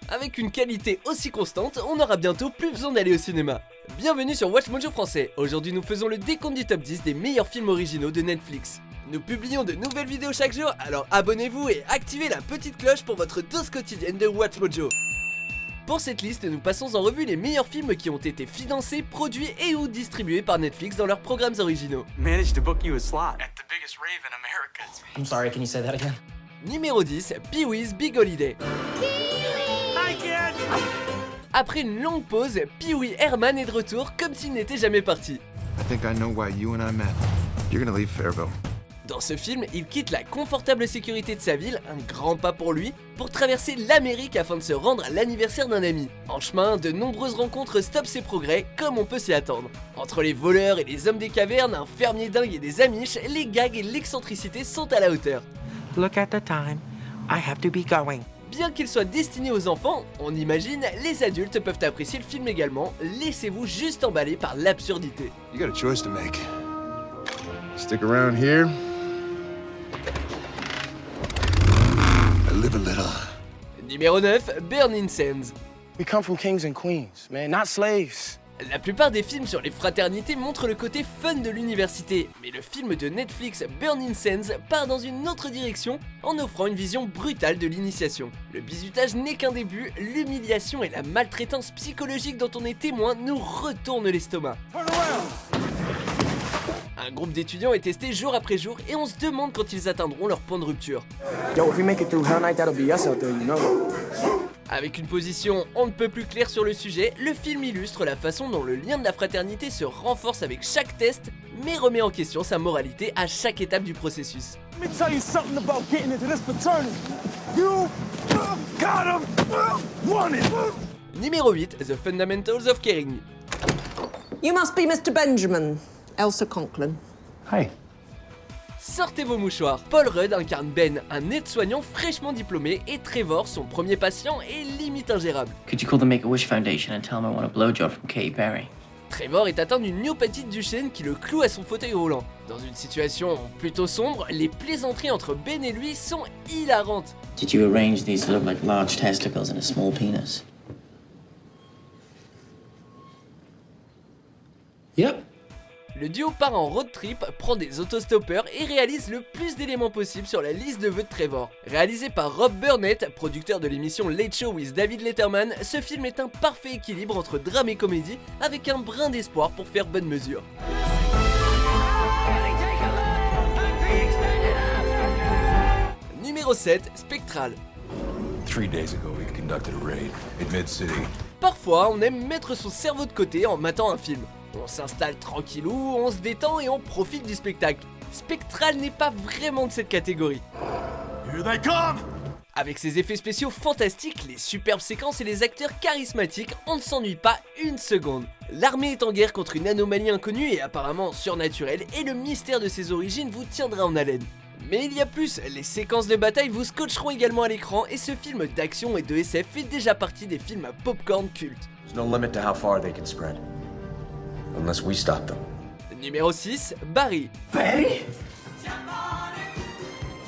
Avec une qualité aussi constante, on n'aura bientôt plus besoin d'aller au cinéma. Bienvenue sur Watch Mojo français. Aujourd'hui nous faisons le décompte du top 10 des meilleurs films originaux de Netflix. Nous publions de nouvelles vidéos chaque jour, alors abonnez-vous et activez la petite cloche pour votre dose quotidienne de Watch Mojo. Pour cette liste, nous passons en revue les meilleurs films qui ont été financés, produits et ou distribués par Netflix dans leurs programmes originaux. Managed to book you a slot at the biggest rave in America. I'm sorry, can you say that again? Numéro 10, Pee-wee's Big Holiday. Hi, kid! Après une longue pause, Pee-wee Herman est de retour comme s'il n'était jamais parti. I think I know why you and I met. You're gonna leave Fairville. Dans ce film, il quitte la confortable sécurité de sa ville, un grand pas pour lui, pour traverser l'Amérique afin de se rendre à l'anniversaire d'un ami. En chemin, de nombreuses rencontres stoppent ses progrès, comme on peut s'y attendre. Entre les voleurs et les hommes des cavernes, un fermier dingue et des amiches, les gags et l'excentricité sont à la hauteur. Look at the time. I have to be going. Bien qu'il soit destiné aux enfants, on imagine, les adultes peuvent apprécier le film également, laissez-vous juste emballer par l'absurdité. You got a choice to make. Stick around here. I live a little. Numéro 9, Burning Sands. We come from kings and queens, man, not slaves. La plupart des films sur les fraternités montrent le côté fun de l'université, mais le film de Netflix Burning Sands part dans une autre direction en offrant une vision brutale de l'initiation. Le bizutage n'est qu'un début, l'humiliation et la maltraitance psychologique dont on est témoin nous retournent l'estomac. Un groupe d'étudiants est testé jour après jour et on se demande quand ils atteindront leur point de rupture. Yo, if we make it through Hell Night, that'll be us out there, you know. Avec une position on ne peut plus claire sur le sujet, le film illustre la façon dont le lien de la fraternité se renforce avec chaque test, mais remet en question sa moralité à chaque étape du processus. Let me tell you something about getting into this fraternity. You got him, want it. Numéro 8, The Fundamentals of Caring. You must be Mr. Benjamin. Elsa Conklin. Hey. Sortez vos mouchoirs. Paul Rudd incarne Ben, un aide-soignant fraîchement diplômé, et Trevor, son premier patient, est limite ingérable. Could you call the Make-A-Wish Foundation and tell them I want a blowjob from Katy Perry? Trevor est atteint d'une myopathie du chêne qui le cloue à son fauteuil roulant. Dans une situation plutôt sombre, les plaisanteries entre Ben et lui sont hilarantes. Did you arrange these to look like large testicles and a small penis? Yep. Le duo part en road trip, prend des autostoppeurs et réalise le plus d'éléments possible sur la liste de vœux de Trevor. Réalisé par Rob Burnett, producteur de l'émission Late Show with David Letterman, ce film est un parfait équilibre entre drame et comédie, avec un brin d'espoir pour faire bonne mesure. Numéro 7, Spectral. 3 days ago, we conducted a raid in Mid-City. Parfois, on aime mettre son cerveau de côté en matant un film. On s'installe tranquillou, on se détend et on profite du spectacle. Spectral n'est pas vraiment de cette catégorie. Here they come! Avec ses effets spéciaux fantastiques, les superbes séquences et les acteurs charismatiques, on ne s'ennuie pas une seconde. L'armée est en guerre contre une anomalie inconnue et apparemment surnaturelle, et le mystère de ses origines vous tiendra en haleine. Mais il y a plus, les séquences de bataille vous scotcheront également à l'écran, et ce film d'action et de SF fait déjà partie des films à popcorn culte. There's no limit to how far they can spread. Unless we stop them. Numéro 6, Barry. Barry?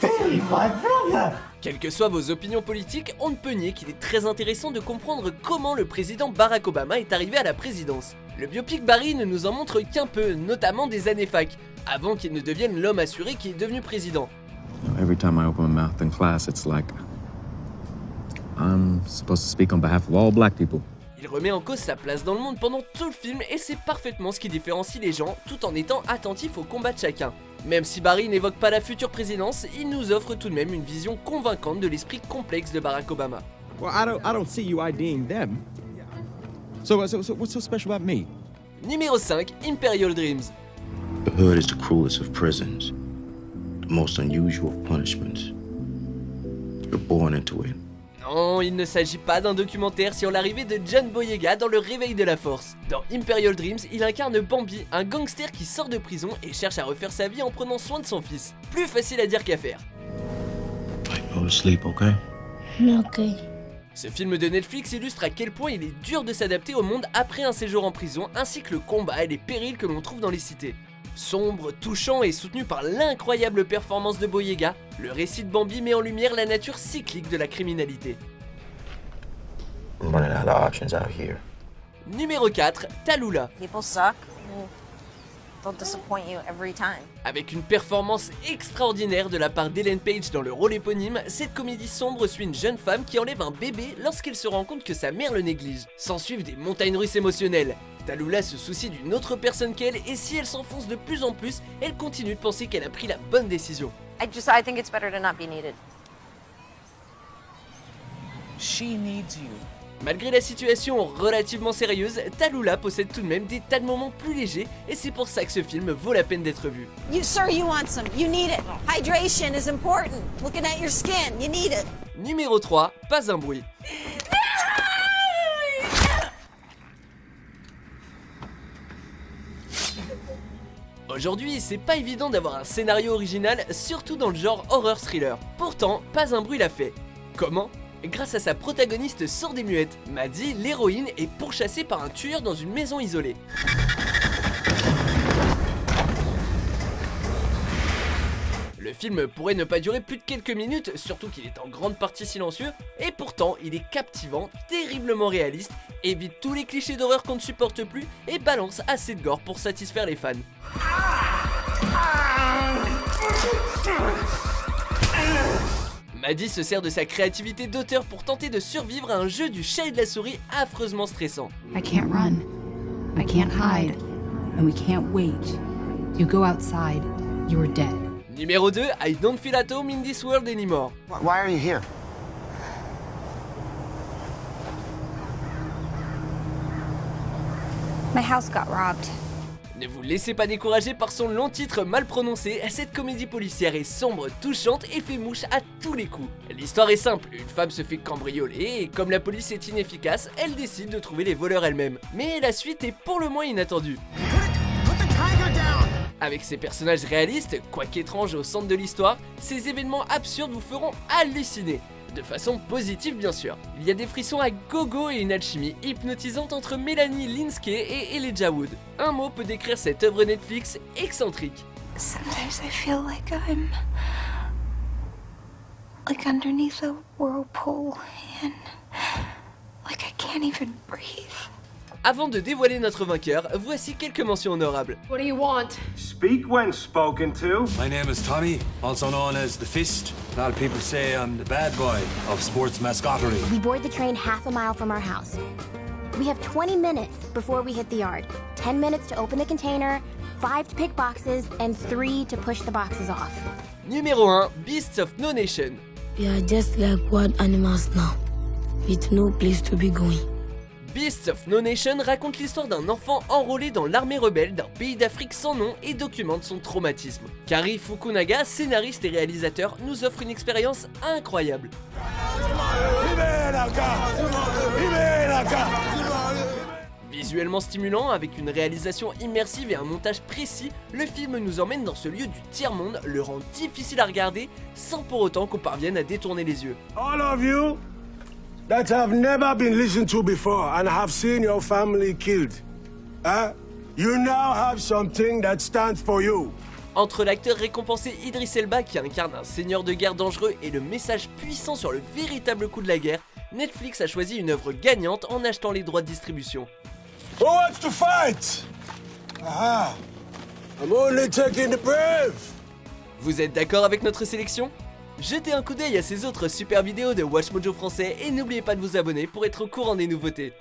Barry, my brother! Quelles que soient vos opinions politiques, on ne peut nier qu'il est très intéressant de comprendre comment le président Barack Obama est arrivé à la présidence. Le biopic Barry ne nous en montre qu'un peu, notamment des années fac, avant qu'il ne devienne l'homme assuré qui est devenu président. Every time I open my mouth in class, it's like I'm supposed to speak on behalf of all black people. Il remet en cause sa place dans le monde pendant tout le film et c'est parfaitement ce qui différencie les gens tout en étant attentif au combat de chacun. Même si Barry n'évoque pas la future présidence, il nous offre tout de même une vision convaincante de l'esprit complexe de Barack Obama. Well, I don't see you IDing them. So what's so special about me? Numéro 5, Imperial Dreams. The hood is the cruelest of prisons, the most unusual of punishments. You're born into it. Non, il ne s'agit pas d'un documentaire sur l'arrivée de John Boyega dans le réveil de la force. Dans Imperial Dreams, il incarne Bambi, un gangster qui sort de prison et cherche à refaire sa vie en prenant soin de son fils. Plus facile à dire qu'à faire. Go to sleep, okay? Okay. Ce film de Netflix illustre à quel point il est dur de s'adapter au monde après un séjour en prison, ainsi que le combat et les périls que l'on trouve dans les cités. Sombre, touchant et soutenu par l'incroyable performance de Boyega, le récit de Bambi met en lumière la nature cyclique de la criminalité. I'm running out of options out here. Numéro 4, Tallulah. People suck. They'll disappoint you every time. Avec une performance extraordinaire de la part d'Ellen Page dans le rôle éponyme, cette comédie sombre suit une jeune femme qui enlève un bébé lorsqu'elle se rend compte que sa mère le néglige. S'en suivent des montagnes russes émotionnelles. Tallulah se soucie d'une autre personne qu'elle et si elle s'enfonce de plus en plus, elle continue de penser qu'elle a pris la bonne décision. I think it's better to not be needed. She needs you. Malgré la situation relativement sérieuse, Tallulah possède tout de même des tas de moments plus légers et c'est pour ça que ce film vaut la peine d'être vu. Sir, you want some. You need it. Hydration is important. Looking at your skin, you need it. Numéro 3, Pas un bruit. Aujourd'hui, c'est pas évident d'avoir un scénario original, surtout dans le genre horror thriller. Pourtant, Pas un bruit l'a fait. Comment ? Grâce à sa protagoniste sourde et muette, Maddie, l'héroïne, est pourchassée par un tueur dans une maison isolée. Le film pourrait ne pas durer plus de quelques minutes, surtout qu'il est en grande partie silencieux, et pourtant il est captivant, terriblement réaliste, évite tous les clichés d'horreur qu'on ne supporte plus, et balance assez de gore pour satisfaire les fans. Maddie se sert de sa créativité d'auteur pour tenter de survivre à un jeu du chat et de la souris affreusement stressant. I can't run, I can't hide, and we can't wait. You go outside, you're dead. Numéro 2, I don't feel at home in this world anymore. Why are you here? My house got robbed. Ne vous laissez pas décourager par son long titre mal prononcé, cette comédie policière est sombre, touchante et fait mouche à tous les coups. L'histoire est simple, une femme se fait cambrioler et comme la police est inefficace, elle décide de trouver les voleurs elle-même. Mais la suite est pour le moins inattendue. Avec ses personnages réalistes, quoique étranges au centre de l'histoire, ces événements absurdes vous feront halluciner. De façon positive bien sûr. Il y a des frissons à gogo et une alchimie hypnotisante entre Melanie Lynskey et Elijah Wood. Un mot peut décrire cette œuvre Netflix excentrique. Sometimes I feel like I'm underneath a whirlpool and like I can't even breathe. Avant de dévoiler notre vainqueur, voici quelques mentions honorables. What do you want? Speak when spoken to. My name is Tommy, also known as The Fist. A lot of people say I'm the bad boy of sports mascottery. We board the train half a mile from our house. We have 20 minutes before we hit the yard. 10 minutes to open the container, 5 to pick boxes, and 3 to push the boxes off. Numéro 1, Beasts of No Nation. We are just like wild animals now, with no place to be going. Beasts of No Nation raconte l'histoire d'un enfant enrôlé dans l'armée rebelle d'un pays d'Afrique sans nom et documente son traumatisme. Kari Fukunaga, scénariste et réalisateur, nous offre une expérience incroyable. Visuellement stimulant, avec une réalisation immersive et un montage précis, le film nous emmène dans ce lieu du tiers-monde, le rend difficile à regarder, sans pour autant qu'on parvienne à détourner les yeux. All of you that have never been listened to before and have seen your family killed, you now have something that stands for you. Entre l'acteur récompensé Idris Elba qui incarne un seigneur de guerre dangereux et le message puissant sur le véritable coût de la guerre, Netflix a choisi une œuvre gagnante en achetant les droits de distribution. Who wants to fight? Aha. I'm only taking the brave. Vous êtes d'accord avec notre sélection ? Jetez un coup d'œil à ces autres super vidéos de WatchMojo français et n'oubliez pas de vous abonner pour être au courant des nouveautés.